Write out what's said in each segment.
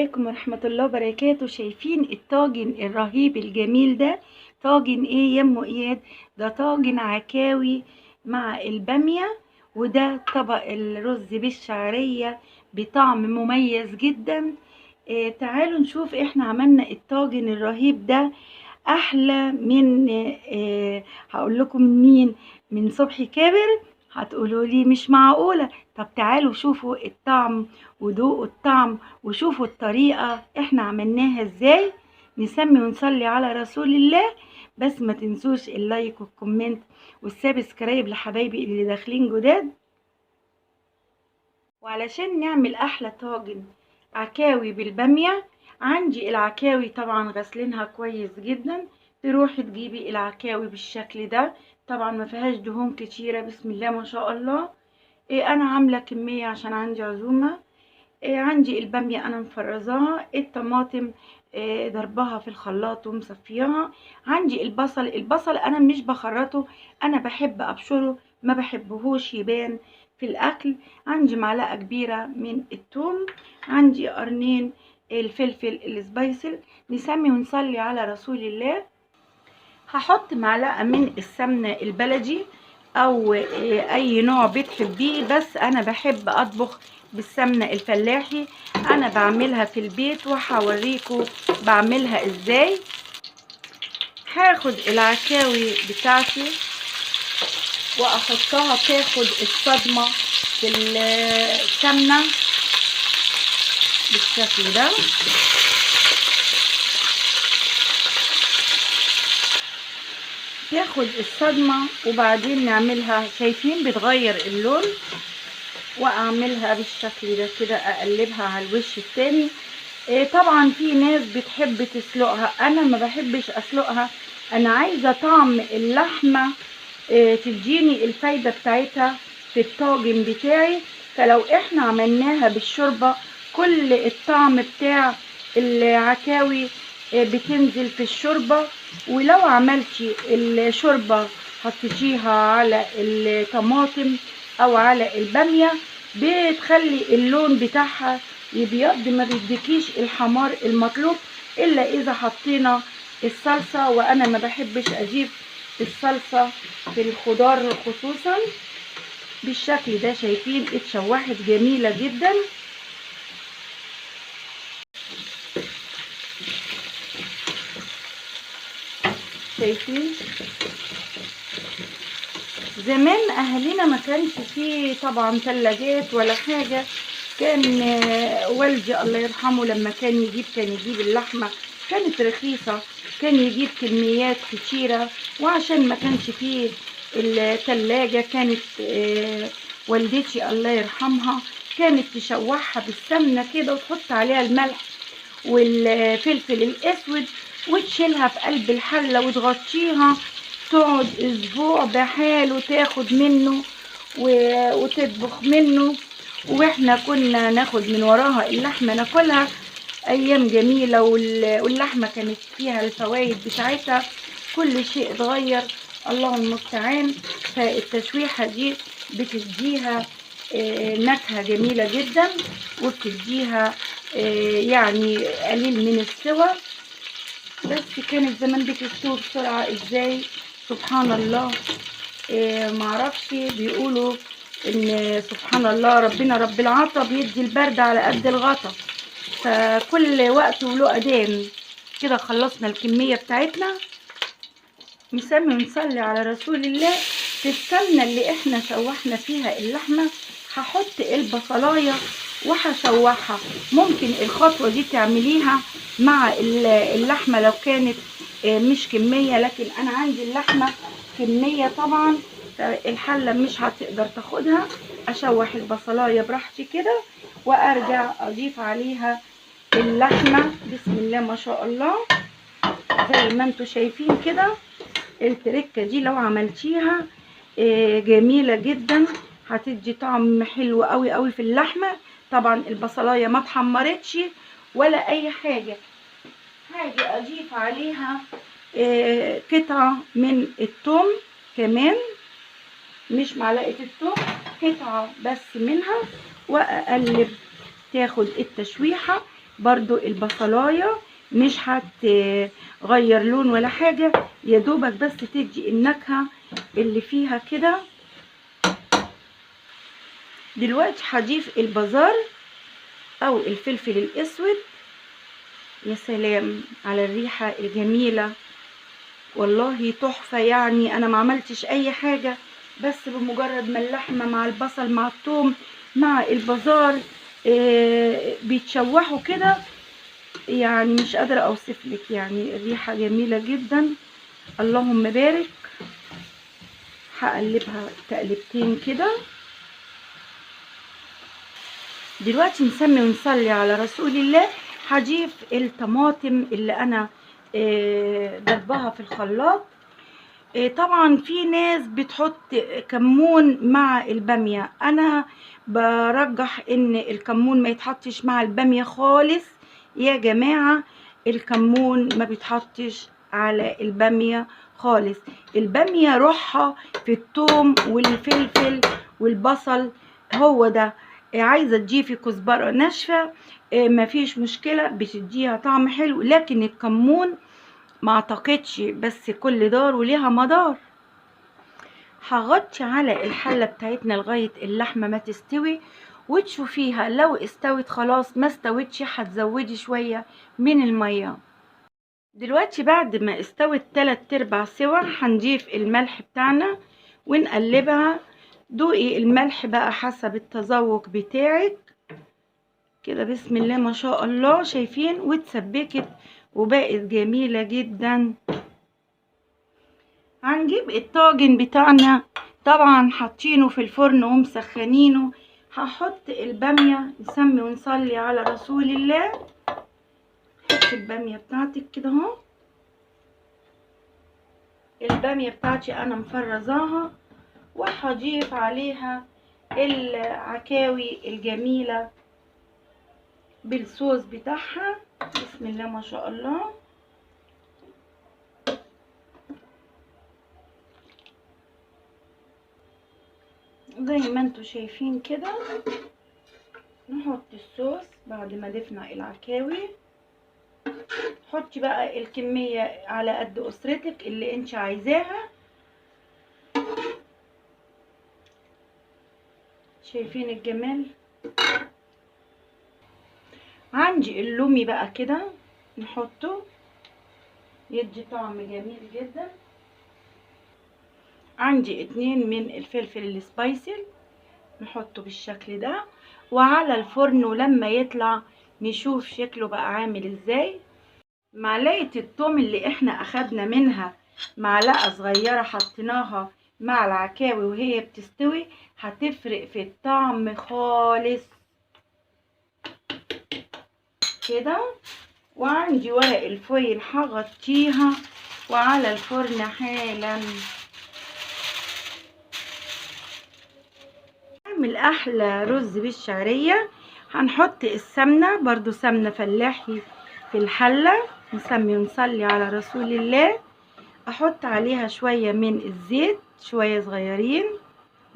عليكم ورحمة الله وبركاته. شايفين الطاجن الرهيب الجميل ده؟ طاجن ايه يا ام اياد؟ ده طاجن عكاوي مع البامية، وده طبق الرز بالشعرية بطعم مميز جدا. تعالوا نشوف احنا عملنا الطاجن الرهيب ده احلى من هقول لكم مين؟ من صبحي كابر. هتقولوا لي مش معقولة. طب تعالوا شوفوا الطعم وذوقوا الطعم وشوفوا الطريقة احنا عملناها ازاي. نسمي ونصلي على رسول الله. بس ما تنسوش اللايك والكومنت والسبسكرايب لحبايبي اللي داخلين جداد. وعلشان نعمل احلى طاجن عكاوي بالبامية، عندي العكاوي طبعا غسلينها كويس جدا. تروحي تجيبي العكاوي بالشكل ده، طبعا ما فيهاش دهون كتيرة، بسم الله ما شاء الله. انا عاملة كمية عشان عندي عزومة. عندي البامية انا مفرزاها، الطماطم ضربها في الخلاط ومصفياها. عندي البصل انا مش بخرطه، انا بحب ابشره، ما بحبهوش يبان في الاكل. عندي معلقة كبيرة من الثوم، عندي قرنين الفلفل السبايسل. نسمي ونصلي على رسول الله. هحط معلقة من السمنة البلدي او اي نوع بتحبيه، بس انا بحب اطبخ بالسمنة الفلاحي. انا بعملها في البيت وهوريكم بعملها ازاي. هاخد العكاوي بتاعتي واحطها تاخد الصدمة في السمنة بالشكل ده. تاخد الصدمة وبعدين نعملها، شايفين بتغير اللون، واعملها بالشكل ده كده، اقلبها على الوش التاني. طبعا في ناس بتحب تسلقها، انا ما بحبش اسلقها. انا عايزة طعم اللحمة تديني الفايدة بتاعتها في الطاجن بتاعي. فلو احنا عملناها بالشوربة، كل الطعم بتاع العكاوي بتنزل في الشوربة. ولو عملتي الشوربة حطيتيها على الطماطم او على البامية، بتخلي اللون بتاعها يبيض، ما بيديكيش الحمار المطلوب الا اذا حطينا الصلصة. وانا ما بحبش اجيب الصلصة في الخضار خصوصا. بالشكل ده شايفين اتشوحت جميلة جدا. شايفين زمان اهالينا ما كانش فيه طبعا ثلاجات ولا حاجة. كان والدي الله يرحمه لما كان يجيب اللحمة كانت رخيصة، كان يجيب كميات كتيرة. وعشان ما كانش فيه الثلاجة، كانت والدتي الله يرحمها كانت تشوحها بالسمنة كده وتحط عليها الملح والفلفل الاسود وتشيلها في قلب الحلة وتغطيها، تقعد اسبوع بحاله تاخد منه وتطبخ منه. واحنا كنا ناخد من وراها اللحمة ناكلها. ايام جميلة، واللحمة كانت فيها الفوائد بتاعتها. كل شيء اتغير، الله المستعان. فالتشويحة دي بتديها نكهة جميلة جدا، وبتديها يعني قليل من السوى. بس كانت زمان بتستوي بسرعة ازاي، سبحان الله. معرفش، بيقولوا ان سبحان الله ربنا رب العطا بيدي البرد على قد الغطا، فكل وقت وله اذان. كده خلصنا الكمية بتاعتنا. نسمي ونصلي على رسول الله. في السمنة اللي احنا شوحنا فيها اللحمة هحط البصلاية وهشوحها. ممكن الخطوة دي تعمليها مع اللحمة لو كانت مش كمية، لكن انا عندي اللحمة كمية طبعا، الحلة مش هتقدر تاخدها. اشوح البصلاية براحتي كده وارجع اضيف عليها اللحمة، بسم الله ما شاء الله. زي ما انتوا شايفين كده، التركة دي لو عملتيها جميلة جدا، هتدي طعم حلو قوي قوي في اللحمة. طبعا البصلاية ما اتحمرتش ولا اي حاجة. هاجي اضيف عليها قطعة من الثوم كمان، مش معلقة الثوم، قطعة بس منها، واقلب تاخد التشويحة. برضو البصلايه مش هتغير لون ولا حاجه، يا دوبك بس تدي النكهه اللي فيها كده. دلوقتي هضيف البزار او الفلفل الاسود. يا سلام على الريحه الجميله، والله تحفه. يعني انا ما عملتش اي حاجه، بس بمجرد ما اللحمه مع البصل مع الثوم مع البزار بيتشوحوا كده، يعني مش قادره اوصف لك. يعني الريحه جميله جدا، اللهم بارك. هقلبها تقلبتين كده. دلوقتي نسمي ونصلي على رسول الله. هضيف الطماطم اللي انا ضربها في الخلاط. طبعا في ناس بتحط كمون مع البامية، انا برجح ان الكمون ما يتحطش مع البامية خالص يا جماعة. الكمون ما بيتحطش على البامية خالص. البامية روحها في الثوم والفلفل والبصل، هو ده. عايزة تضيفي كزبرة ناشفة مفيش مشكلة، بتديها طعم حلو. لكن الكمون ما اعتقدش، بس كل دار وليها مدار. هغطي على الحله بتاعتنا لغايه اللحمه ما تستوي وتشوفيها. لو استوت خلاص، ما استوتش هتزودي شويه من الميه. دلوقتي بعد ما استوت 3/4 سوا، هنضيف الملح بتاعنا ونقلبها. دوقي الملح بقى حسب التذوق بتاعك كده. بسم الله ما شاء الله، شايفين؟ واتسبكت وبقت جميله جدا. هنجيب الطاجن بتاعنا، طبعا حاطينه في الفرن ومسخنينه. هحط البامية، نسمي ونصلي على رسول الله. حط البامية بتاعتك كده اهو. البامية بتاعتي انا مفرزاها، وهضيف عليها العكاوي الجميلة بالصوص بتاعها. بسم الله ما شاء الله. زي ما انتوا شايفين كده. نحط الصوص بعد ما ضفنا العكاوي. حطي بقى الكمية على قد أسرتك اللي انت عايزاها. شايفين الجمال؟ عندي اللومي بقى كده نحطه، يدي طعم جميل جدا. عندي 2 من الفلفل السبايسي نحطه بالشكل ده، وعلى الفرن. ولما يطلع نشوف شكله بقى عامل ازاي. معلقة الثوم اللي احنا اخدنا منها معلقة صغيرة حطيناها مع العكاوي وهي بتستوي، هتفرق في الطعم خالص كده. وعندي ورق الفويل هغطيها وعلى الفرن حالا. نعمل احلى رز بالشعرية. هنحط السمنة، برضو سمنة فلاحي في الحلة. نسمي ونصلي على رسول الله. احط عليها شوية من الزيت، شوية صغيرين.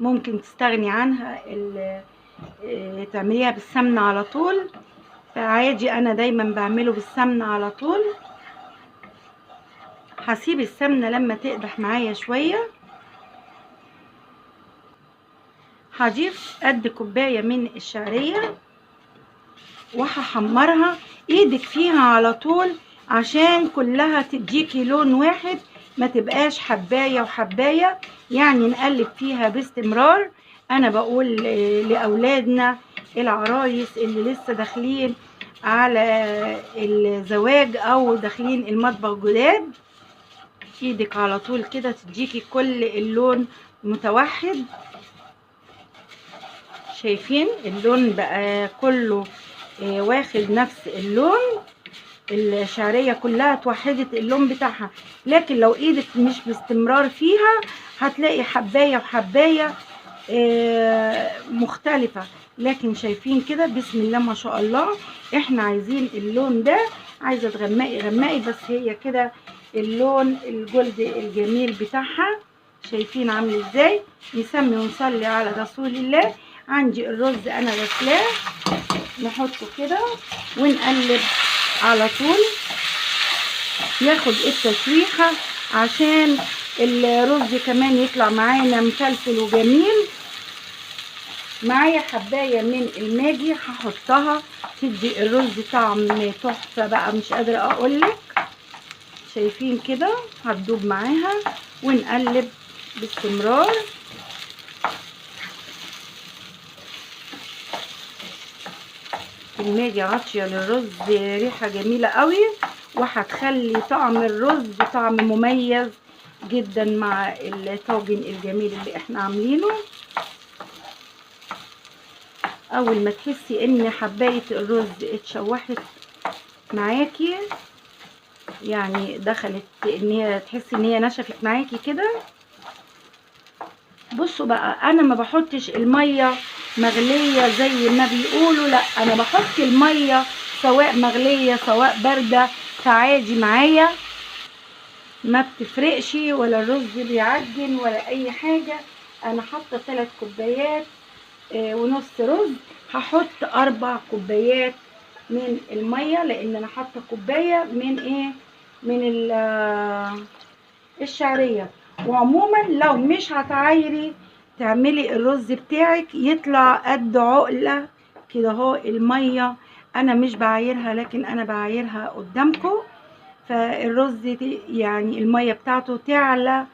ممكن تستغني عنها تعمليها بالسمنة على طول، فعادي انا دايما بعمله بالسمنة على طول. هسيب السمنة لما تقدح معايا شوية. هضيف قد كوباية من الشعرية وهحمرها. ايدك فيها على طول عشان كلها تديكي لون واحد، ما تبقاش حباية وحباية. يعني نقلب فيها باستمرار. انا بقول لاولادنا العرايس اللي لسه داخلين على الزواج او داخلين المطبخ جداد، ايدك على طول كده تديكي كل اللون متوحد. شايفين اللون بقى كله واخد نفس اللون. الشعرية كلها اتوحدت اللون بتاعها. لكن لو ايدك مش باستمرار فيها هتلاقي حباية وحباية مختلفة. لكن شايفين كده؟ بسم الله ما شاء الله. احنا عايزين اللون ده، عايزة تغمقي غمقي، بس هي كده اللون الجلد الجميل بتاعها. شايفين عامل ازاي؟ نسمي ونصلي على رسول الله. عندي الرز انا غسلاه نحطه كده ونقلب على طول ياخد التشويحة عشان الرز كمان يطلع معانا مفلفل وجميل. معايا حباية من الماجي هحطها تدي الرز طعم تحفة بقى، مش قادرة اقولك. شايفين كده هتدوب معاها ونقلب باستمرار. الماجي عاطية للرز ريحة جميلة قوي، وهتخلي طعم الرز طعم مميز جدا مع الطاجن الجميل اللي احنا عاملينه. اول ما تحسي ان حباية الرز اتشوحت معاكي، يعني دخلت ان هي تحسي ان هي نشفت معاكي كده، بصوا بقى انا ما بحطش الميه مغليه زي ما بيقولوا، لا انا بحط الميه سواء مغليه سواء بارده، فعادي معايا ما بتفرقش، ولا الرز بيعجن ولا اي حاجه. انا حاطه 3 كوبايات ونص رز، هحط 4 كوبايات من الميه، لان انا حاطه كوبايه من ايه، من الشعريه. وعموما لو مش هتعايري تعملي الرز بتاعك يطلع قد عقله كده اهو الميه، انا مش بعايرها لكن انا بعايرها قدامكم. فالرز دي يعني الميه بتاعته تعلى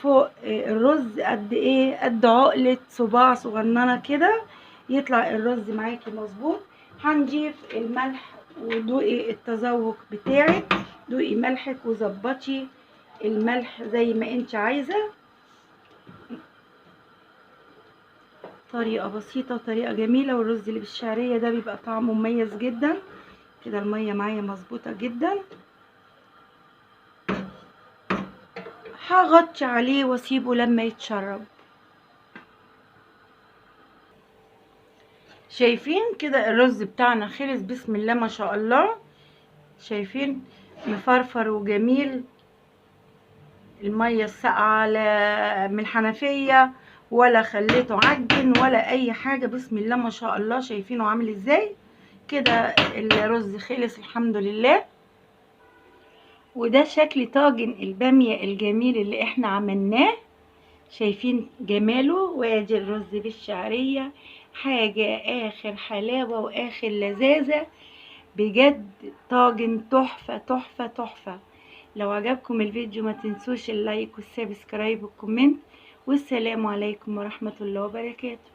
فوق الرز قد ايه، قد عقله صباع صغننه كده، يطلع الرز معاكي مظبوط. هنضيف الملح ودوقي التذوق بتاعك، دوقي ملحك وظبطي الملح زي ما انت عايزه. طريقه بسيطه وطريقه جميله، والرز اللي بالشعريه ده بيبقى طعمه مميز جدا. كده الميه معايا مظبوطه جدا، هغطي عليه واسيبه لما يتشرب. شايفين كده الرز بتاعنا خلص، بسم الله ما شاء الله. شايفين مفرفر وجميل، الميه الساقعه من الحنفيه ولا خليته عجن ولا اي حاجه، بسم الله ما شاء الله. شايفينه عامل ازاي كده؟ الرز خلص الحمد لله. وده شكل طاجن الباميه الجميل اللي احنا عملناه، شايفين جماله؟ وادي الرز بالشعريه، حاجه اخر حلاوه واخر لذاذه بجد، طاجن تحفه تحفه تحفه. لو عجبكم الفيديو ما تنسوش اللايك والسبسكرايب والكومنت، والسلام عليكم ورحمه الله وبركاته.